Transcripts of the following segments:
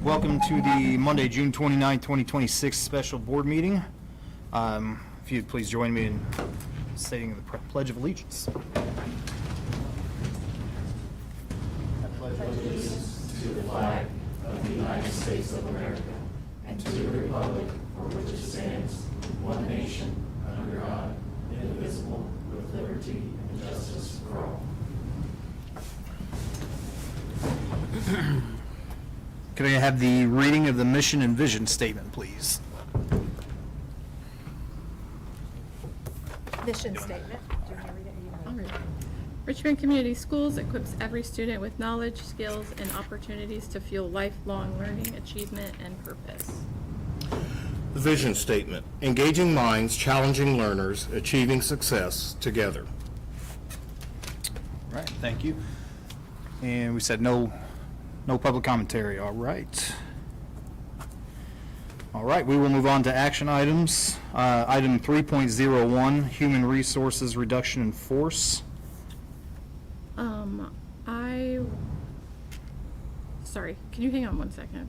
Welcome to the Monday, June 29, 2026 special board meeting. If you'd please join me in stating the Pledge of Allegiance. I pledge allegiance to the flag of the United States of America and to the republic for which it stands, one nation, under God, indivisible, with liberty and justice for all. Can I have the reading of the mission and vision statement, please? Mission statement. Do you want to read it? I'll read it. Richmond Community Schools equips every student with knowledge, skills, and opportunities to fuel lifelong learning, achievement, and purpose. The vision statement: engaging minds, challenging learners, achieving success together. All right, thank you. And we said no public commentary. All right. All right, we will move on to action items. Item 3.01, Human Resources Reduction in Force. Sorry, can you hang on one second?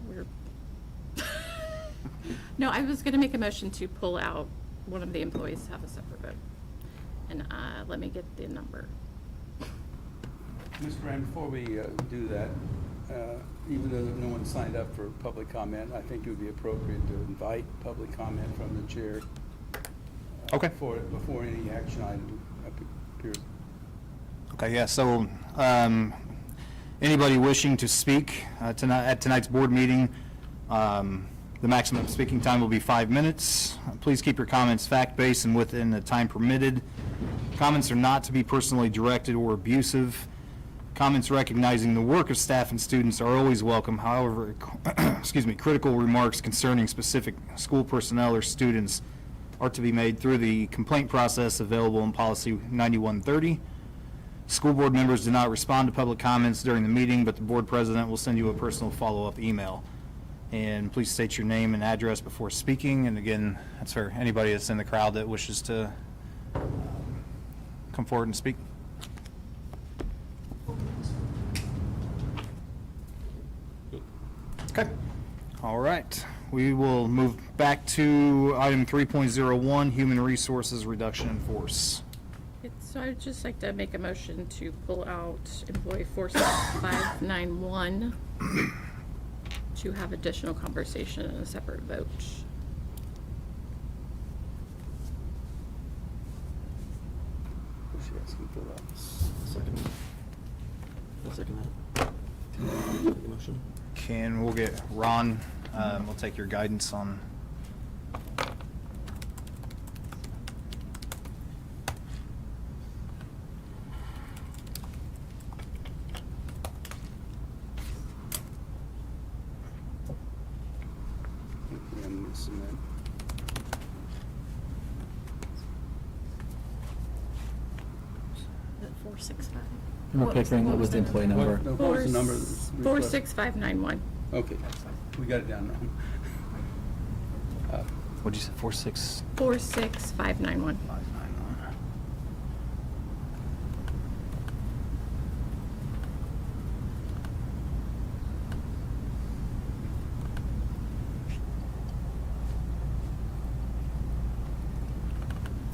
No, I was going to make a motion to pull out one of the employees to have a separate vote. And let me get the number. Mr. Rand, before we do that, even though no one signed up for public comment, I think it would be appropriate to invite public comment from the chair. Okay. Before any action item appears. Okay, yeah, so anybody wishing to speak at tonight's board meeting, the maximum speaking time will be 5 minutes. Please keep your comments fact-based and within the time permitted. Comments are not to be personally directed or abusive. Comments recognizing the work of staff and students are always welcome. However, critical remarks concerning specific school personnel or students are to be made through the complaint process available in Policy 9130. School board members do not respond to public comments during the meeting, but the board president will send you a personal follow-up email. And please state your name and address before speaking. And again, that's for anybody that's in the crowd that wishes to come forward and speak. Okay. All right. We will move back to item 3.01, Human Resources Reduction in Force. So I'd just like to make a motion to pull out employee 46591 to have additional conversation and a separate vote. She asked him for that. Second. I'll second that. Motion. We'll get Ron, we'll take your guidance on. And this and that. Is it 465? Member Pickering, what was the employee number? What was the number? 46591. Okay, we got it down now. What'd you say, 46591? 46591.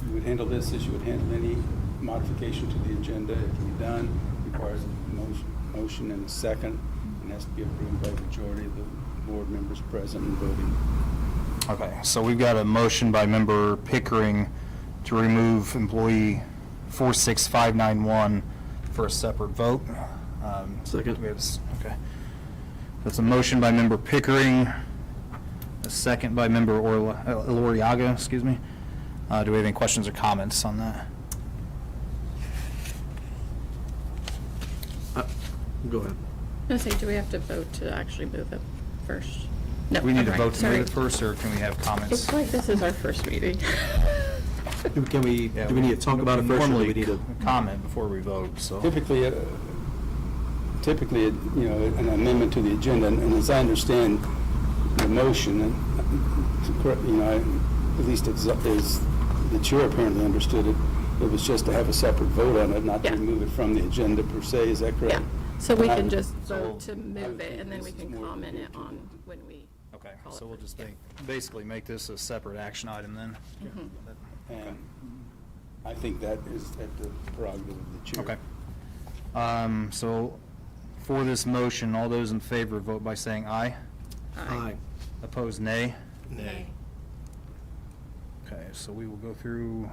You would handle this as you would handle any modification to the agenda. It can be done, requires a motion and a second, and has to be approved by the majority of the board members present and voting. Okay, so we've got a motion by member Pickering to remove employee 46591 for a separate vote. Second. Okay. That's a motion by member Pickering, a second by member Eloriaga, excuse me. Do we have any questions or comments on that? Go ahead. I was going to say, do we have to vote to actually move it first? No, Do we need to never mind. vote to Sorry. move it first, or can we have comments? It's like this is our first meeting. Do we need to talk about it first, or do we need to? Comment before we vote, so. Typically, an amendment to the agenda, and as I understand the motion, and at least as the chair apparently understood it, it was just to have a separate vote on it, not to Yeah. remove it from the agenda per se. Is that correct? Yeah. So we can just So vote to move it, and then we this is can more comment it to- on when we. Okay, call so it we'll for- just yeah. basically make this a separate action item then? And I think that is at the prerogative of the chair. Okay. So for this motion, all those in favor vote by saying aye. Aye. Opposed, nay. Nay. Okay, so we will go through.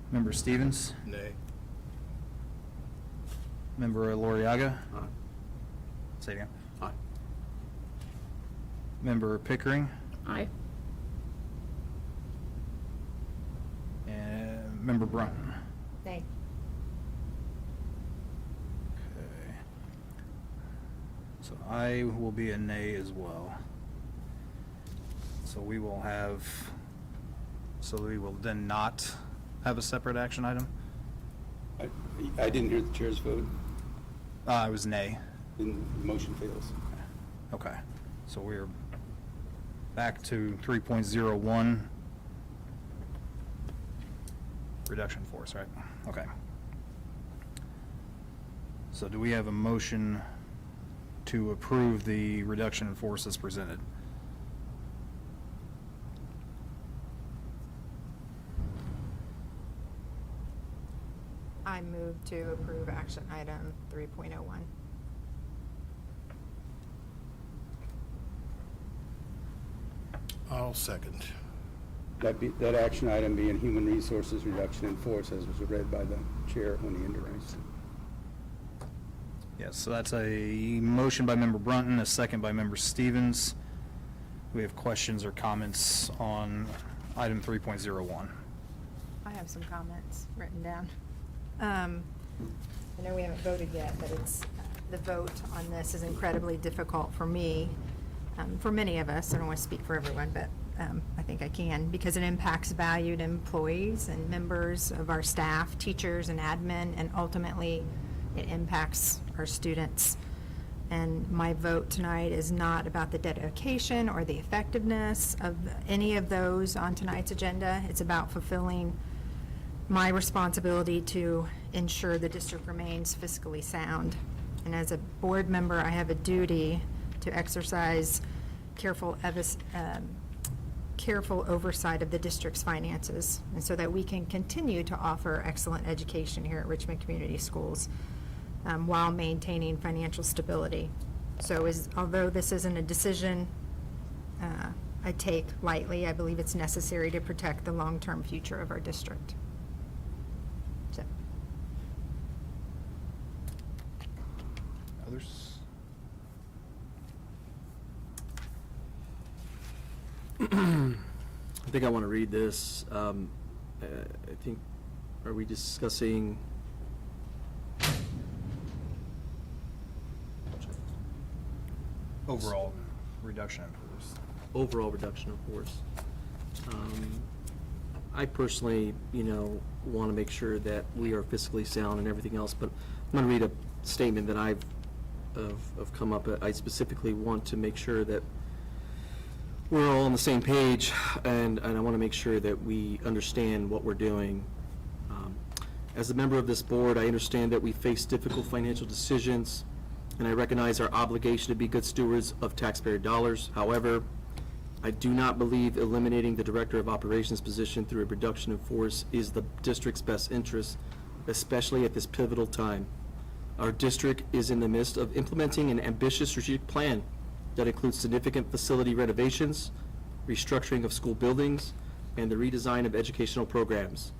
Member Stevens, Nay. Member Loriaga, Aye. say it again. Aye. Member Pickering, Aye. and Member Brunton. Nay. Okay. So I will be a nay as well. So we will then not have a separate action item? I didn't hear the chair's vote, I was nay. then the motion fails. Okay, so we're back to 3.01. Reduction force, right? Okay. So do we have a motion to approve the reduction in force as presented? I move to approve action item 3.01. I'll second. That action item being human resources reduction in force, as was read by the chair when he introduced it. Yes, so that's a motion by Member Brunton, a second by Member Stevens. We have questions or comments on item 3.01. I have some comments written down. I know we haven't voted yet, but the vote on this is incredibly difficult for me, for many of us. I don't want to speak for everyone, but I think I can, because it impacts valued employees and members of our staff, teachers and admin, and ultimately it impacts our students. And my vote tonight is not about the dedication or the effectiveness of any of those on tonight's agenda. It's about fulfilling my responsibility to ensure the district remains fiscally sound. And as a board member, I have a duty to exercise careful oversight of the district's finances, and so that we can continue to offer excellent education here at Richmond Community Schools while maintaining financial stability. So although this isn't a decision I take lightly, I believe it's necessary to protect the long-term future of our district. So. Others? I think I want to read this. I think, are we discussing? Overall reduction in force. Overall reduction of force. I personally, want to make sure that we are fiscally sound and everything else, but I'm going to read a statement that I've come up. I specifically want to make sure that we're all on the same page, and I want to make sure that we understand what we're doing. As a member of this board, I understand that we face difficult financial decisions, and I recognize our obligation to be good stewards of taxpayer dollars. However, I do not believe eliminating the Director of Operations position through a reduction in force is the district's best interest, especially at this pivotal time. Our district is in the midst of implementing an ambitious strategic plan that includes significant facility renovations, restructuring of school buildings, and the redesign of educational programs.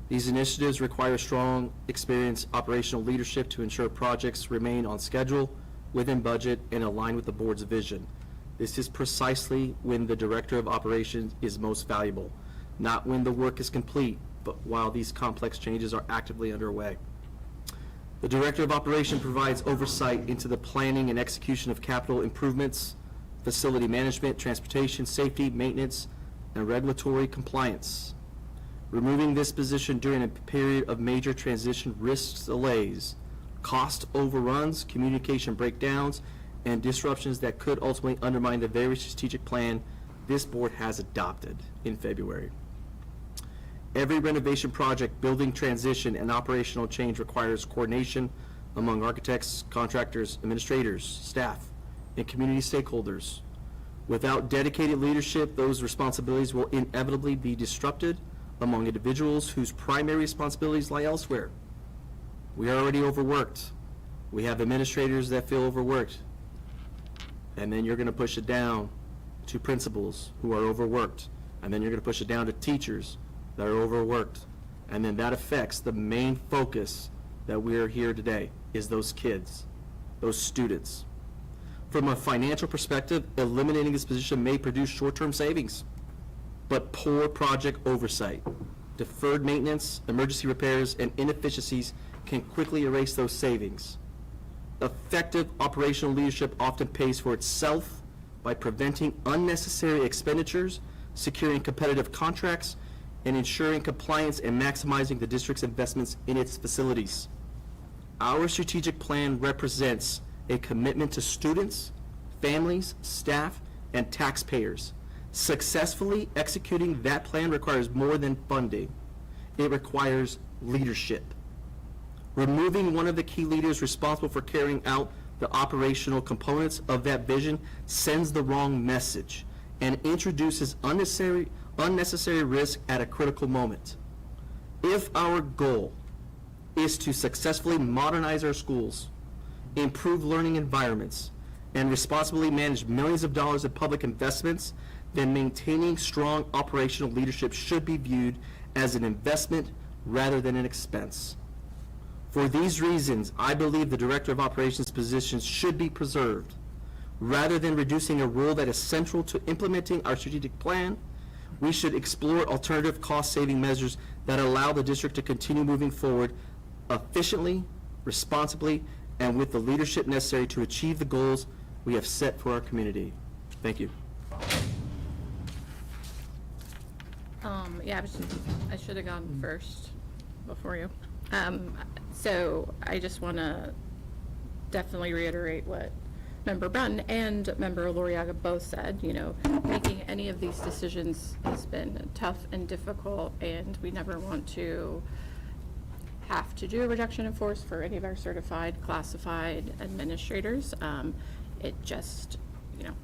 These initiatives require strong, experienced operational leadership to ensure projects remain on schedule, within budget, and align with the board's vision. This is precisely when the Director of Operations is most valuable, not when the work is complete, but while these complex changes are actively underway. The Director of Operations provides oversight into the planning and execution of capital improvements, facility management, transportation, safety, maintenance, and regulatory compliance. Removing this position during a period of major transition risks delays, cost overruns, communication breakdowns, and disruptions that could ultimately undermine the very strategic plan this board has adopted in February. Every renovation project, building transition, and operational change requires coordination among architects, contractors, administrators, staff, and community stakeholders. Without dedicated leadership, those responsibilities will inevitably be disrupted among individuals whose primary responsibilities lie elsewhere. We are already overworked. We have administrators that feel overworked. And then you're going to push it down to principals who are overworked. And then you're going to push it down to teachers that are overworked. And then that affects the main focus that we are here today, is those kids, those students. From a financial perspective, eliminating this position may produce short-term savings, but poor project oversight, deferred maintenance, emergency repairs, and inefficiencies can quickly erase those savings. Effective operational leadership often pays for itself by preventing unnecessary expenditures, securing competitive contracts, and ensuring compliance and maximizing the district's investments in its facilities. Our strategic plan represents a commitment to students, families, staff, and taxpayers. Successfully executing that plan requires more than funding. It requires leadership. Removing one of the key leaders responsible for carrying out the operational components of that vision sends the wrong message and introduces unnecessary risk at a critical moment. If our goal is to successfully modernize our schools, improve learning environments, and responsibly manage millions of dollars in public investments, then maintaining strong operational leadership should be viewed as an investment rather than an expense. For these reasons, I believe the Director of Operations position should be preserved. Rather than reducing a role that is central to implementing our strategic plan, we should explore alternative cost-saving measures that allow the district to continue moving forward efficiently, responsibly, and with the leadership necessary to achieve the goals we have set for our community. Thank you. Yeah, I should have gone first before you. So I just want to definitely reiterate what Member Brunn and Member Loriaga both said. You know, making any of these decisions has been tough and difficult, and we never want to have to do a reduction in force for any of our certified, classified administrators. It just, you know,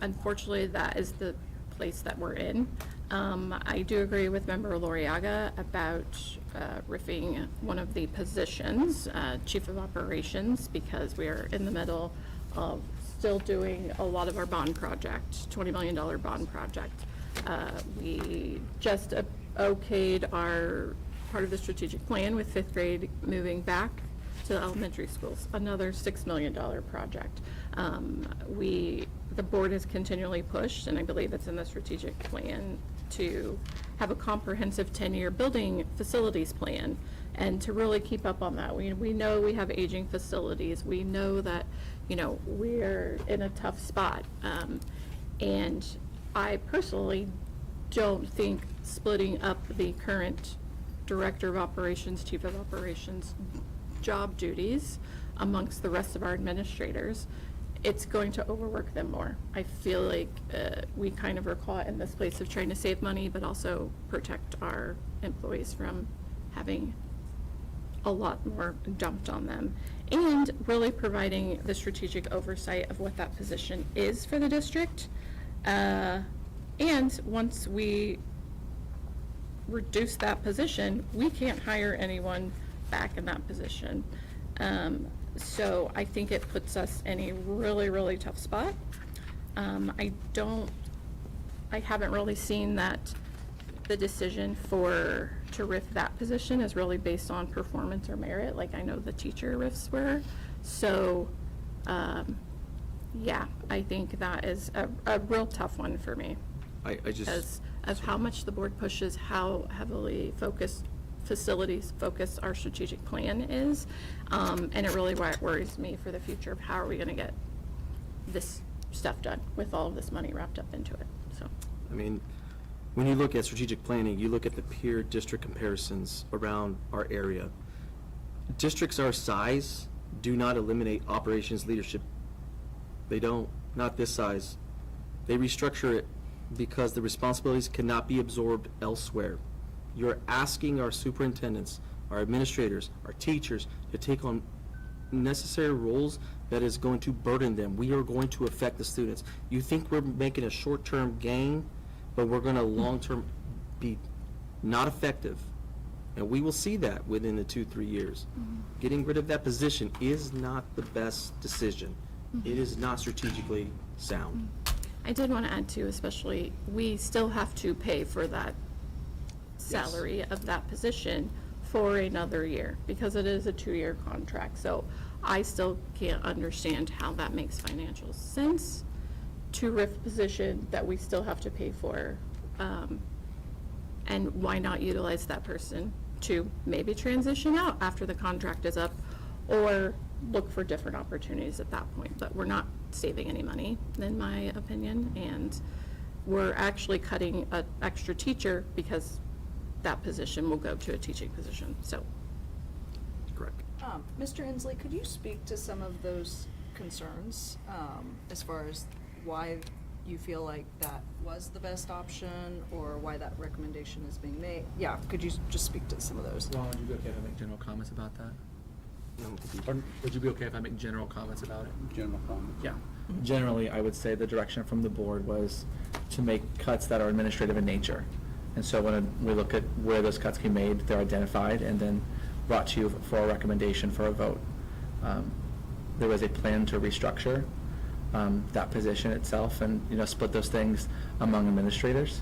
unfortunately, that is the place that we're in. I do agree with Member Loriaga about riffing one of the positions, Chief of Operations, because we are in the middle of still doing a lot of our bond project, $20 million bond project. We just okayed our part of the strategic plan with 5th grade moving back to the elementary schools, another $6 million project. The board has continually pushed, and I believe it's in the strategic plan, to have a comprehensive 10-year building facilities plan and to really keep up on that. We know we have aging facilities. We know that, you know, we're in a tough spot. And I personally don't think splitting up the current Director of Operations, Chief of Operations job duties amongst the rest of our administrators, it's going to overwork them more. I feel like we kind of are caught in this place of trying to save money, but also protect our employees from having a lot more dumped on them. And really providing the strategic oversight of what that position is for the district. And once we reduce that position, we can't hire anyone back in that position. So I think it puts us in a really, really tough spot. I haven't really seen that the decision to RIF that position is really based on performance or merit, like I know the teacher RIFs were. So, yeah, I think that is a real tough one for me. I just, as how much the board pushes, how heavily facilities focus our strategic plan is, and it really worries me for the future of how are we going to get this stuff done with all of this money wrapped up into it. So, I mean, when you look at strategic planning, you look at the peer district comparisons around our area. Districts our size do not eliminate operations leadership. They don't, not this size. They restructure it because the responsibilities cannot be absorbed elsewhere. You're asking our superintendents, our administrators, our teachers to take on necessary roles that is going to burden them. We are going to affect the students. You think we're making a short-term gain, but we're going to long-term be not effective. And we will see that within the 2-3 years. Getting rid of that position is not the best decision. It is not strategically sound. I did want to add too, especially, we still have to pay for that salary of that position for another year, because it is a 2-year contract. So I still can't understand how that makes financial sense to RIF a position that we still have to pay for. And why not utilize that person to maybe transition out after the contract is up, or look for different opportunities at that point. But we're not saving any money, in my opinion, and we're actually cutting an extra teacher because that position will go to a teaching position, so. Correct. Mr. Inslee, could you speak to some of those concerns, as far as why you feel like that was the best option, or why that recommendation is being made? Yeah, could you just speak to some of those? Ron, would you be okay if I make general comments about that? Or would you be okay if I make general comments about it? General comments. Yeah. Generally, I would say the direction from the board was to make cuts that are administrative in nature. And so when we look at where those cuts can be made, they're identified and then brought to you for a recommendation for a vote. There was a plan to restructure that position itself and, split those things among administrators.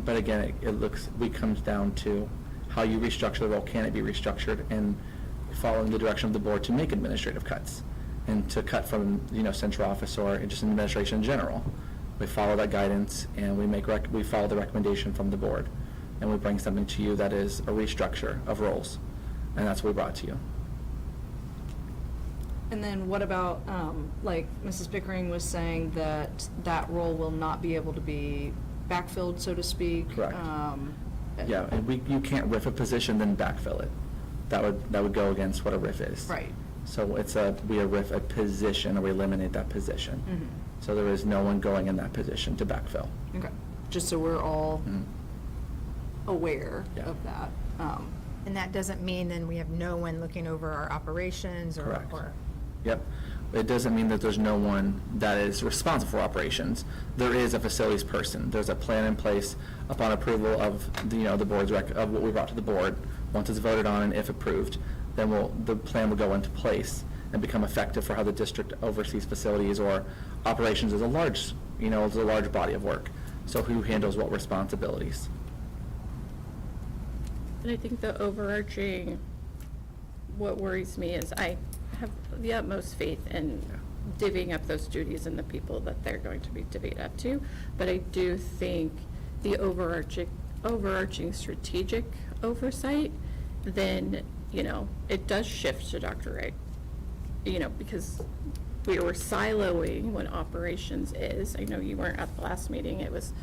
But again, it comes down to how you restructure the role. Can it be restructured? And following the direction of the board to make administrative cuts and to cut from, central office or just administration in general. We follow that guidance and we follow the recommendation from the board. And we bring something to you that is a restructure of roles. And that's what we brought to you. And then what about, like Mrs. Pickering was saying, that role will not be able to be backfilled, so to speak? Correct. Yeah, and you can't RIF a position then backfill it. That would go against what a RIF is. Right. So we RIF a position, or we eliminate that position. Mhm. So there is no one going in that position to backfill. Okay, just so we're all Mhm. aware Yeah. of that. And that doesn't mean then we have no one looking over our operations or. Correct. or- Yep. It doesn't mean that there's no one that is responsible for operations. There is a facilities person. There's a plan in place upon approval of the board's of what we brought to the board. Once it's voted on and if approved, then the plan will go into place and become effective for how the district oversees facilities or operations as a large body of work. So who handles what responsibilities? And I think the overarching, what worries me is I have the utmost faith in divvying up those duties and the people that they're going to be divvied up to. But I do think the overarching strategic oversight, then, it does shift to Dr. Wright. Because we were siloing what operations is. I know you weren't at the last meeting. It was,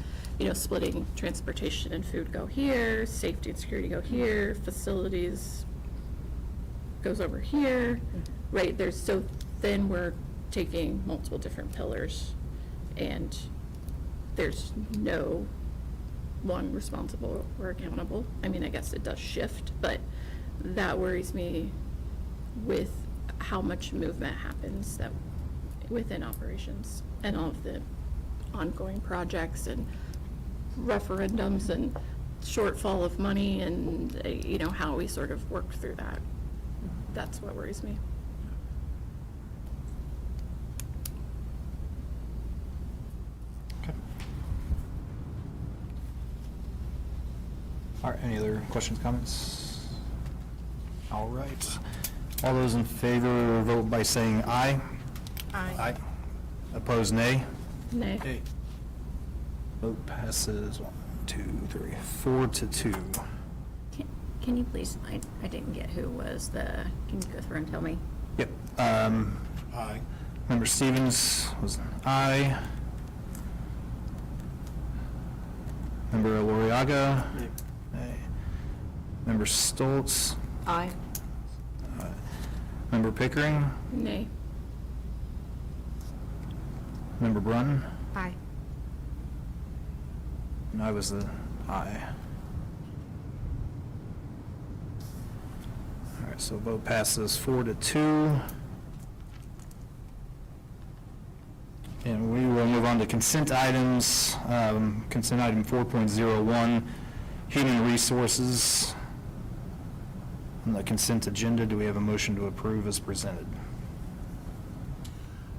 splitting transportation and food go here, safety and security go here, facilities goes over here, right? Then we're taking multiple different pillars, and there's no one responsible or accountable. I mean, I guess it does shift, but that worries me with how much movement happens within operations and all of the ongoing projects and referendums and shortfall of money and, how we sort of work through that. That's what worries me. Okay. All right, any other questions, comments? All right. All those in favor vote by saying aye. Aye. Opposed, nay. Nay. Vote passes 1, 2, 3, 4 to 2. Can you please, I didn't get who was can you go through and tell me? Yep. Aye. Member Stevens was an aye. Member Loriaga? Nay. Member Stoltz? Aye. Member Pickering? Nay. Member Brunton? Aye. And I was the aye. All right, so vote passes 4-2. And we will move on to consent items. Consent item 4.01, human resources. On the consent agenda, do we have a motion to approve as presented?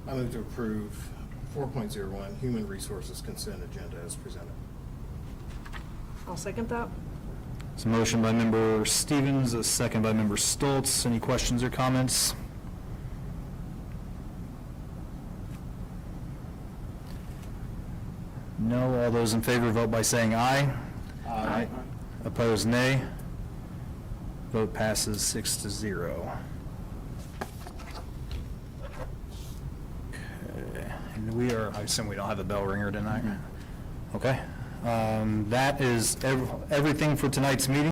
I move to approve 4.01, Human Resources Consent Agenda as presented. I'll second that. It's a motion by member Stevens, a second by member Stoltz. Any questions or comments? No. All those in favor vote by saying aye. Aye. Opposed, nay. Vote passes 6-0. Okay. And we are, I assume we don't have a bell ringer tonight? Okay. That is everything for tonight's meeting.